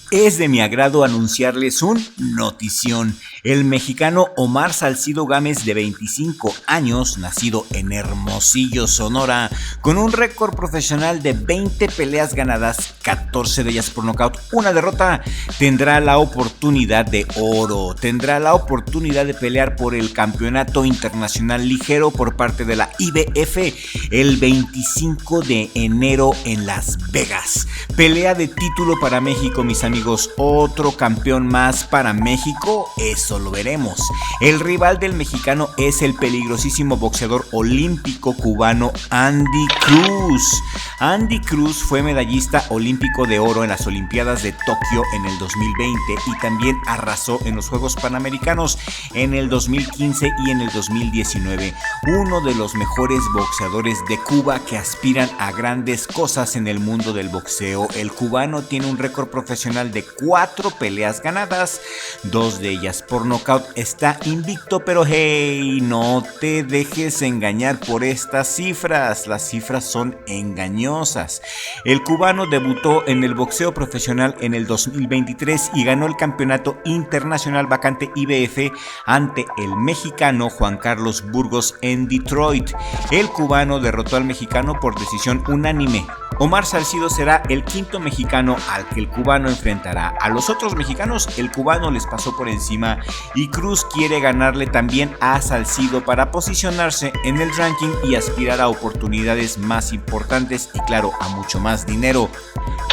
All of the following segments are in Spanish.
Es de mi agrado anunciarles un notición. El mexicano Omar Salcido Gámez, de 25 años, nacido en Hermosillo, Sonora, con un récord profesional de 20 peleas ganadas, 14 de ellas por nocaut, una derrota, tendrá la oportunidad de oro, tendrá la oportunidad de pelear por el campeonato internacional ligero por parte de la IBF el 25 de enero en Las Vegas. Pelea de título para México, mis amigos, otro campeón más para México, eso lo veremos. El rival del mexicano es el peligrosísimo boxeador olímpico cubano Andy Cruz. Andy Cruz fue medallista olímpico de oro en las Olimpiadas de Tokio en el 2020 y también arrasó en los Juegos Panamericanos en el 2015 y en el 2019. Uno de los mejores boxeadores de Cuba que aspiran a grandes cosas en el mundo del boxeo. El cubano tiene un récord profesional de 4 peleas ganadas, 2 de ellas por nocaut. Está invicto, pero hey, no te dejes engañar por estas cifras. Las cifras son engañosas. El cubano debutó en el boxeo profesional en el 2023 y ganó el campeonato internacional vacante IBF ante el mexicano Juan Carlos Burgos en Detroit. El cubano derrotó al mexicano por decisión unánime. Omar Salcido será el quinto mexicano al que el cubano enfrentará. A los otros mexicanos el cubano les pasó por encima y Cruz quiere ganarle también a Salcido para posicionarse en el ranking y aspirar a oportunidades más importantes y claro, a mucho más dinero.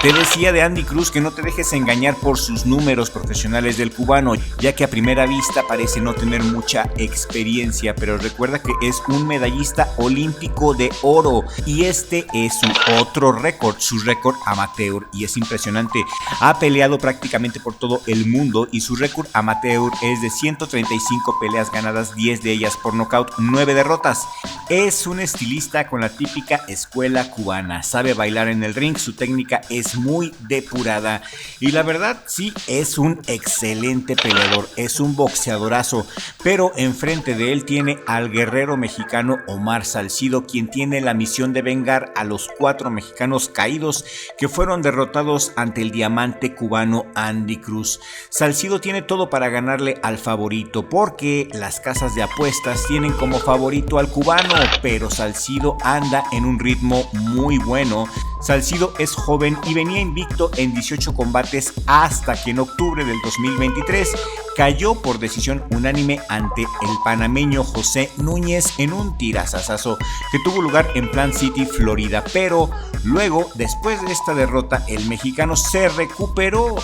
Te decía de Andy Cruz que no te dejes engañar por sus números profesionales del cubano, ya que a primera vista parece no tener mucha experiencia, pero recuerda que es un medallista olímpico de oro y este es su otro récord, su récord amateur, y es impresionante. Ha peleado prácticamente por todo el mundo y su récord amateur es de 135 peleas ganadas, 10 de ellas por nocaut, 9 derrotas. Es un estilista con la típica escuela cubana, sabe bailar en el ring, su técnica es muy depurada y la verdad sí es un excelente peleador, es un boxeadorazo, pero enfrente de él tiene al guerrero mexicano Omar Salcido, quien tiene la misión de vengar a los 4 mexicanos caídos que fueron derrotados ante el diamante cubano Andy Cruz. Salcido tiene todo para ganarle al favorito porque las casas de apuestas tienen como favorito al cubano, pero Salcido anda en un ritmo muy bueno. Salcido es joven y venía invicto en 18 combates hasta que en octubre del 2023 cayó por decisión unánime ante el panameño José Núñez en un tirasasazo que tuvo lugar en Plant City, Florida. Pero luego, después de esta derrota, el mexicano se recuperó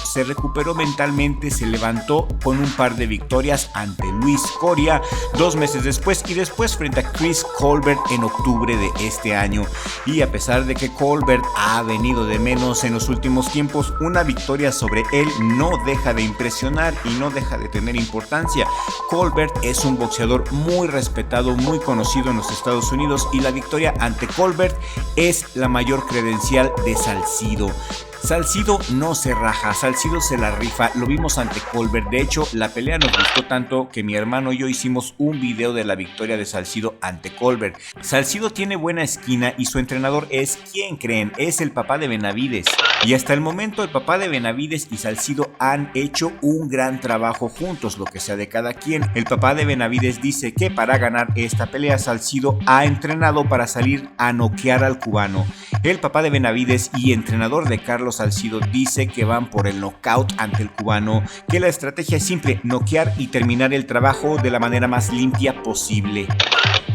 mentalmente, se levantó con un par de victorias ante Luis Coria 2 meses después y después frente a Chris Colbert en octubre de este año. Y a pesar de que Colbert ha venido de menos en los últimos tiempos, una victoria sobre él no deja de impresionar y no deja de tener importancia. Colbert es un boxeador muy respetado, muy conocido en los Estados Unidos y la victoria ante Colbert es la mayor credencial de Salcido. Salcido no se raja, Salcido se la rifa, lo vimos ante Colbert. De hecho, la pelea nos gustó tanto que mi hermano y yo hicimos un video de la victoria de Salcido ante Colbert. Salcido tiene buena esquina y su entrenador es, ¿quién creen? Es el papá de Benavides. Y hasta el momento el papá de Benavides y Salcido han hecho un gran trabajo juntos, lo que sea de cada quien. El papá de Benavides dice que para ganar esta pelea Salcido ha entrenado para salir a noquear al cubano. El papá de Benavides y entrenador de Carlos Salcido dice que van por el knockout ante el cubano, que la estrategia es simple, noquear y terminar el trabajo de la manera más limpia posible.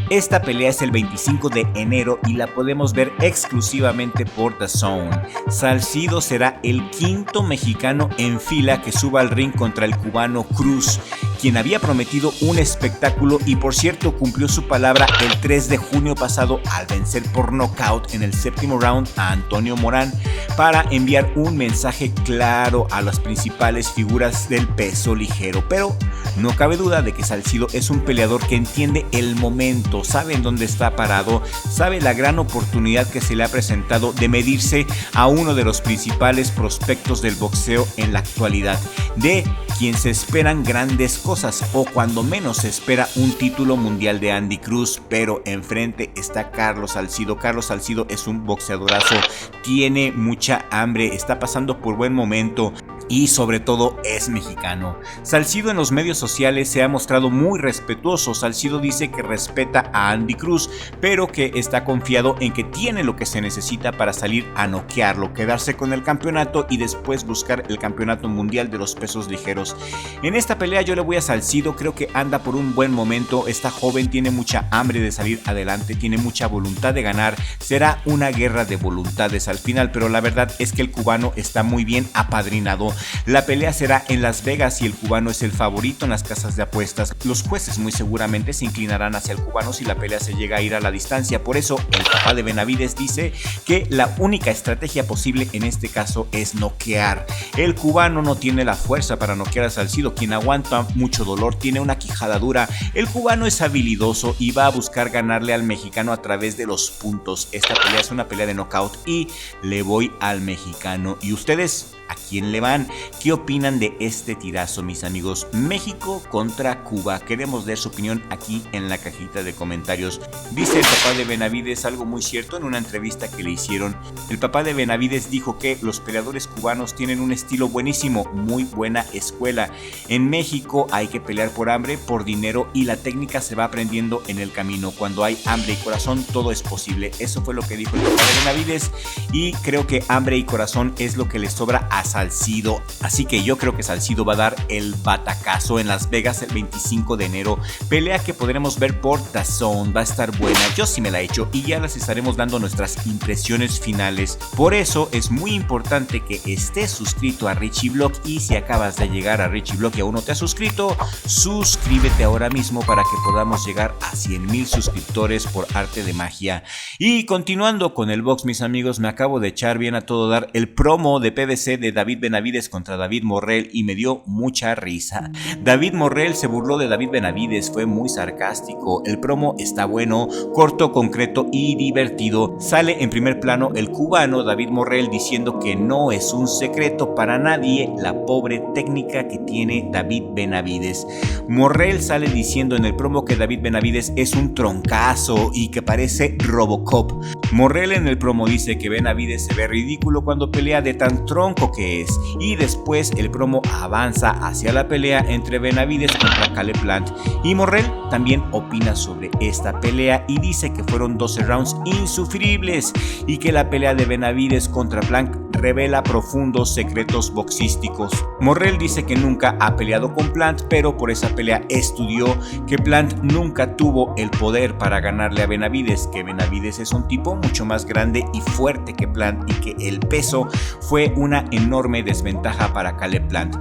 Esta pelea es el 25 de enero y la podemos ver exclusivamente por DAZN. Salcido será el quinto mexicano en fila que suba al ring contra el cubano Cruz, quien había prometido un espectáculo y por cierto cumplió su palabra el 3 de junio pasado al vencer por nocaut en el 7º round a Antonio Morán para enviar un mensaje claro a las principales figuras del peso ligero. Pero no cabe duda de que Salcido es un peleador que entiende el momento, sabe en dónde está parado, sabe la gran oportunidad que se le ha presentado de medirse a uno de los principales prospectos del boxeo en la actualidad, de quien se esperan grandes cosas o cuando menos se espera un título mundial de Andy Cruz, pero enfrente está Carlos Salcido. Carlos Salcido es un boxeadorazo, tiene mucha hambre, está pasando por buen momento. y sobre todo es mexicano. Salcido en los medios sociales se ha mostrado muy respetuoso. Salcido dice que respeta a Andy Cruz, pero que está confiado en que tiene lo que se necesita para salir a noquearlo, quedarse con el campeonato y después buscar el campeonato mundial de los pesos ligeros. En esta pelea yo le voy a Salcido, creo que anda por un buen momento, está joven, tiene mucha hambre de salir adelante, tiene mucha voluntad de ganar, será una guerra de voluntades al final, pero la verdad es que el cubano está muy bien apadrinado. La pelea será en Las Vegas y el cubano es el favorito en las casas de apuestas. Los jueces muy seguramente se inclinarán hacia el cubano si la pelea se llega a ir a la distancia. Por eso el papá de Benavides dice que la única estrategia posible en este caso es noquear. El cubano no tiene la fuerza para noquear a Salcido, quien aguanta mucho dolor, tiene una quijada dura. El cubano es habilidoso y va a buscar ganarle al mexicano a través de los puntos. Esta pelea es una pelea de knockout y le voy al mexicano. ¿Y ustedes? ¿A quién le van? ¿Qué opinan de este tirazo, mis amigos? México contra Cuba. Queremos leer su opinión aquí en la cajita de comentarios. Dice el papá de Benavides algo muy cierto en una entrevista que le hicieron. El papá de Benavides dijo que los peleadores cubanos tienen un estilo buenísimo, muy buena escuela. En México hay que pelear por hambre, por dinero y la técnica se va aprendiendo en el camino. Cuando hay hambre y corazón, todo es posible. Eso fue lo que dijo el papá de Benavides y creo que hambre y corazón es lo que le sobra a Salcido, así que yo creo que Salcido va a dar el batacazo en Las Vegas el 25 de enero, pelea que podremos ver por DAZN, va a estar buena, yo sí me la he hecho y ya las estaremos dando nuestras impresiones finales. Por eso es muy importante que estés suscrito a Richie Vlog y si acabas de llegar a Richie Vlog y aún no te has suscrito, suscríbete ahora mismo para que podamos llegar a 100,000 suscriptores por arte de magia. Y continuando con el box, mis amigos, me acabo de echar bien a todo dar el promo de PBC de David Benavides contra David Morrell y me dio mucha risa. David Morrell se burló de David Benavides, fue muy sarcástico. El promo está bueno, corto, concreto y divertido. Sale en primer plano el cubano David Morrell diciendo que no es un secreto para nadie la pobre técnica que tiene David Benavides. Morrell sale diciendo en el promo que David Benavides es un troncazo y que parece Robocop. Morrell en el promo dice que Benavides se ve ridículo cuando pelea de tan tronco que es, y después el promo avanza hacia la pelea entre Benavides contra Caleb Plant y Morrell también opina sobre esta pelea y dice que fueron 12 rounds insufribles y que la pelea de Benavides contra Plant revela profundos secretos boxísticos. Morrell dice que nunca ha peleado con Plant, pero por esa pelea estudió que Plant nunca tuvo el poder para ganarle a Benavides, que Benavides es un tipo mucho más grande y fuerte que Plant y que el peso fue una enorme desventaja para Caleb Plant,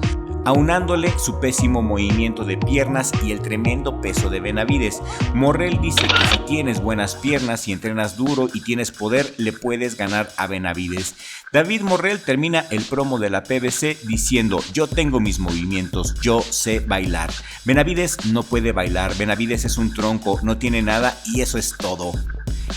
aunándole su pésimo movimiento de piernas y el tremendo peso de Benavides. Morrell dice que si tienes buenas piernas y entrenas duro y tienes poder, le puedes ganar a Benavides. David Morrell termina el promo de la PBC diciendo: yo tengo mis movimientos, yo sé bailar. Benavides no puede bailar, Benavides es un tronco, no tiene nada y eso es todo.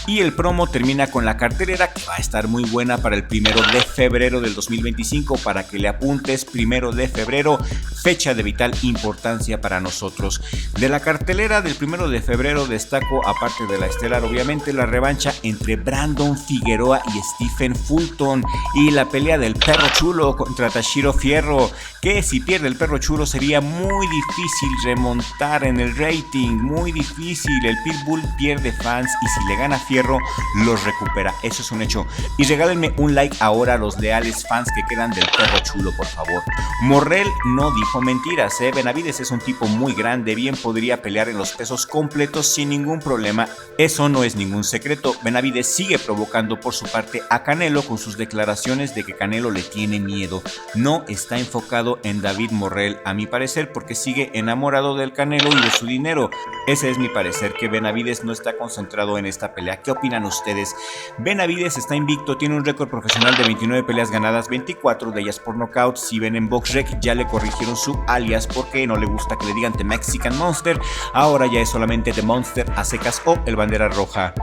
Y el promo termina con la cartelera que va a estar muy buena para el 1 de febrero del 2025, para que le apuntes. 1 de febrero, fecha de vital importancia para nosotros. De la cartelera del 1 de febrero destaco, aparte de la estelar obviamente, la revancha entre Brandon Figueroa y Stephen Fulton y la pelea del Perro Chulo contra Tashiro Fierro, que si pierde el Perro Chulo sería muy difícil remontar en el rating, muy difícil. El Pitbull pierde fans y si le gana Fierro los recupera, eso es un hecho. Y regálenme un like ahora a los leales fans que quedan del Perro Chulo, por favor. Morrell no dijo mentiras, Benavides es un tipo muy grande, bien podría pelear en los pesos completos sin ningún problema, eso no es ningún secreto. Benavides sigue provocando por su parte a Canelo con sus declaraciones de que Canelo le tiene miedo. No está enfocado en David Morrell, a mi parecer, porque sigue enamorado del Canelo y de su dinero. Ese es mi parecer, que Benavides no está concentrado en esta pelea. ¿Qué opinan ustedes? Benavides está invicto, tiene un récord profesional de 29 peleas ganadas, 24 de ellas por nocaut. Si ven en BoxRec, ya le corrigieron su alias porque no le gusta que le digan The Mexican Monster, ahora ya es solamente The Monster a secas o el bandera roja.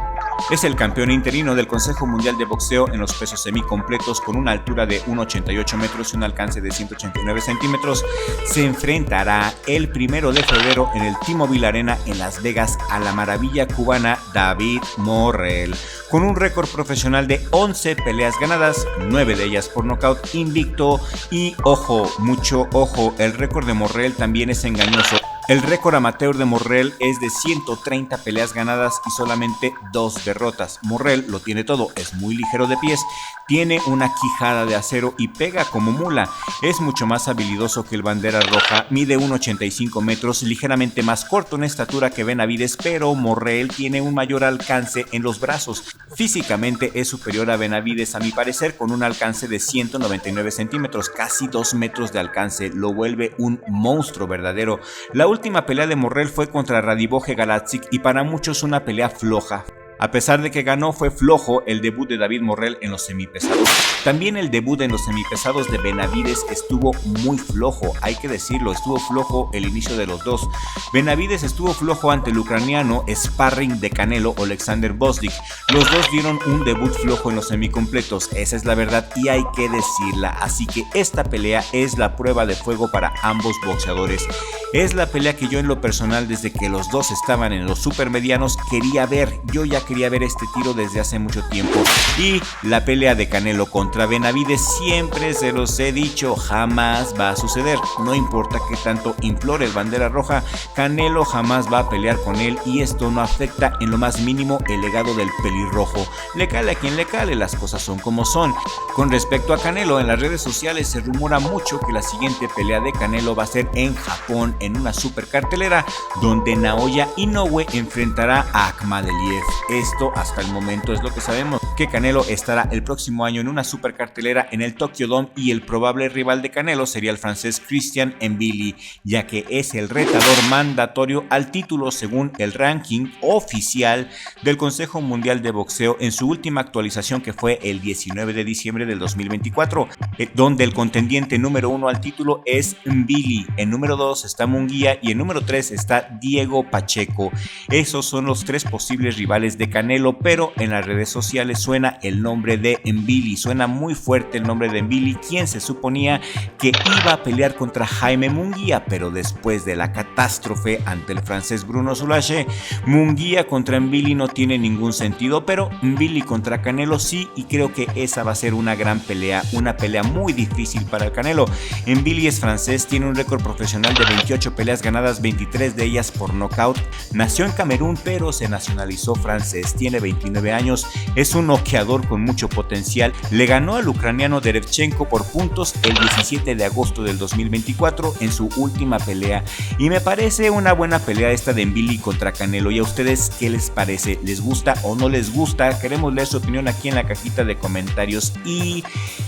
Es el campeón interino del Consejo Mundial de Boxeo en los pesos semicompletos con una altura de 1,88 metros y un alcance de 189 centímetros. Se enfrentará el 1 de febrero en el T-Mobile Arena en Las Vegas a la maravilla cubana David Morrell, con un récord profesional de 11 peleas ganadas, 9 de ellas por nocaut, invicto y ojo, mucho ojo, el récord de Morrell también es engañoso. El récord amateur de Morrell es de 130 peleas ganadas y solamente 2 derrotas. Morrell lo tiene todo, es muy ligero de pies, tiene una quijada de acero y pega como mula. Es mucho más habilidoso que el bandera roja, mide 1,85 metros, ligeramente más corto en estatura que Benavides, pero Morrell tiene un mayor alcance en los brazos. Físicamente es superior a Benavides a mi parecer, con un alcance de 199 centímetros, casi 2 metros de alcance, lo vuelve un monstruo verdadero. La última pelea de Morrell fue contra Radivoje Galazic y para muchos una pelea floja. A pesar de que ganó, fue flojo el debut de David Morrell en los semipesados. También el debut en los semipesados de Benavides estuvo muy flojo, hay que decirlo, estuvo flojo el inicio de los dos. Benavides estuvo flojo ante el ucraniano sparring de Canelo, Alexander Bosdick. Los dos dieron un debut flojo en los semicompletos, esa es la verdad y hay que decirla. Así que esta pelea es la prueba de fuego para ambos boxeadores. Es la pelea que yo en lo personal, desde que los dos estaban en los supermedianos, quería ver. Yo ya quería ver este tiro desde hace mucho tiempo. Y la pelea de Canelo contra Benavides, siempre se los he dicho, jamás va a suceder. No importa que tanto implore el bandera roja, Canelo jamás va a pelear con él y esto no afecta en lo más mínimo el legado del pelirrojo. Le cale a quien le cale, las cosas son como son. Con respecto a Canelo, en las redes sociales se rumora mucho que la siguiente pelea de Canelo va a ser en Japón, en una super cartelera donde Naoya Inoue enfrentará a Akhmadaliev. Esto hasta el momento es lo que sabemos, que Canelo estará el próximo año en una super cartelera en el Tokyo Dome y el probable rival de Canelo sería el francés Christian Mbili, ya que es el retador mandatorio al título según el ranking oficial del Consejo Mundial de Boxeo en su última actualización, que fue el 19 de diciembre del 2024, donde el contendiente número 1 al título es Mbili, en número 2 está Munguía y en número 3 está Diego Pacheco. Esos son los 3 posibles rivales de Canelo, pero en las redes sociales suena el nombre de Mbili, suena muy fuerte el nombre de Mbili, quien se suponía que iba a pelear contra Jaime Munguía, pero después de la catástrofe ante el francés Bruno Zulache, Munguía contra Mbili no tiene ningún sentido, pero Mbili contra Canelo sí, y creo que esa va a ser una gran pelea, una pelea muy difícil para el Canelo. Mbili es francés, tiene un récord profesional de 28 peleas ganadas, 23 de ellas por nocaut, nació en Camerún pero se nacionalizó francés, tiene 29 años, es un noqueador con mucho potencial, le ganó al ucraniano Derevchenko por puntos el 17 de agosto del 2024 en su última pelea y me parece una buena pelea esta de Mbili contra Canelo. ¿Y a ustedes qué les parece? ¿Les gusta o no les gusta? Queremos leer su opinión aquí en la cajita de comentarios y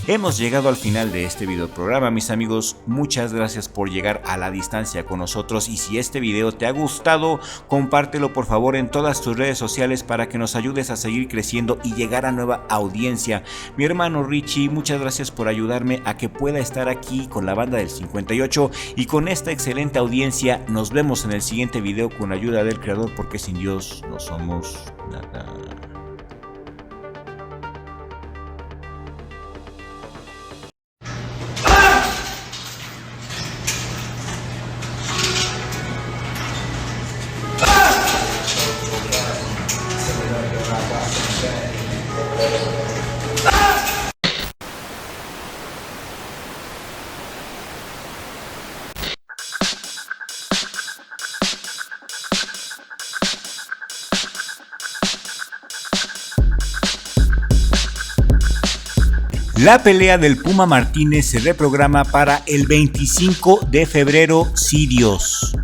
hemos llegado al final de este video programa, mis amigos. Muchas gracias por llegar a la distancia con nosotros y si este video te ha gustado, compártelo por favor en todas tus redes sociales para que nos ayudes a seguir creciendo y llegar a nueva audiencia. Mi hermano Richie, muchas gracias por ayudarme a que pueda estar aquí con la banda del 58 y con esta excelente audiencia. Nos vemos en el siguiente video con ayuda del creador, porque sin Dios no somos nada. La pelea del Puma Martínez se reprograma para el 25 de febrero, si Dios.